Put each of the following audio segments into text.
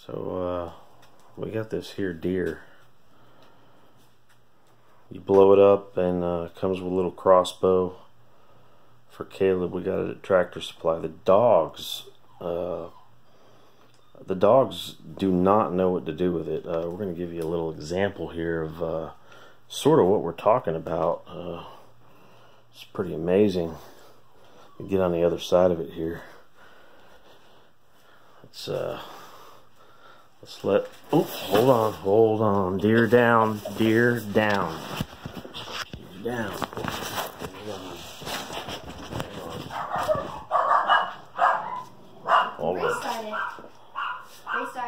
So we got this here deer. You blow it up and it comes with a little crossbow for Caleb. We got it at Tractor Supply. The dogs do not know what to do with it. We're going to give you a little example here of sort of what we're talking about. It's pretty amazing. Get on the other side of it here. Let's let, oh, hold on, deer down, deer down, deer down. Hold on. Restart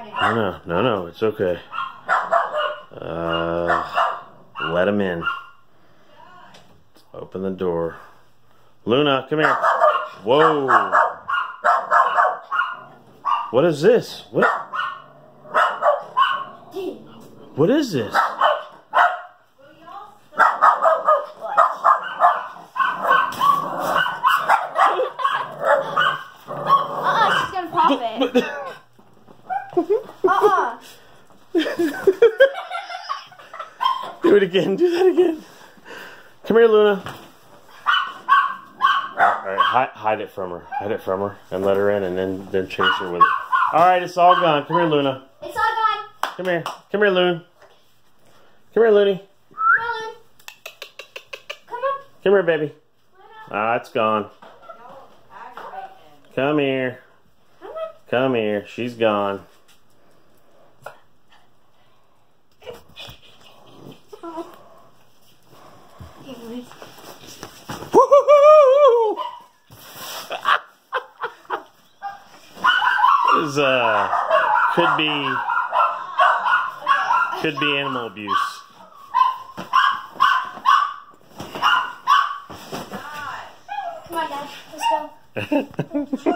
it. No, it's okay. Let him in. Open the door. Luna, come here. Whoa. What is this? What is this? She's gonna pop it. Do it again. Do that again. Come here, Luna. Alright, hide it from her. Hide it from her and let her in and then chase her with it. Alright, it's all gone. Come here, Luna. It's all gone. Come here. Come here, Loon. Come here, Looney. Come on, Loon. Come on. Come here, baby. Ah, it's gone. Come here. Come here. She's gone. Woo-hoo-hoo! This could be animal abuse. Come on, Dad. Let's go. You're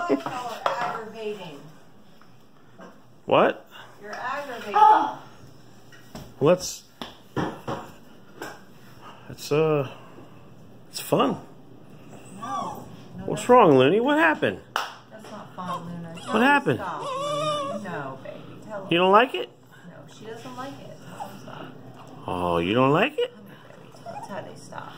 aggravating. What? You're aggravating. Oh. It's fun. No. What's wrong, Looney? What happened? That's not fun, Luna. What happened? Stop, Luna. No, baby. Tell her. You don't like it? No, she doesn't like it. Tell her stop. Oh, you don't like it? Come here, baby. That's how they stop.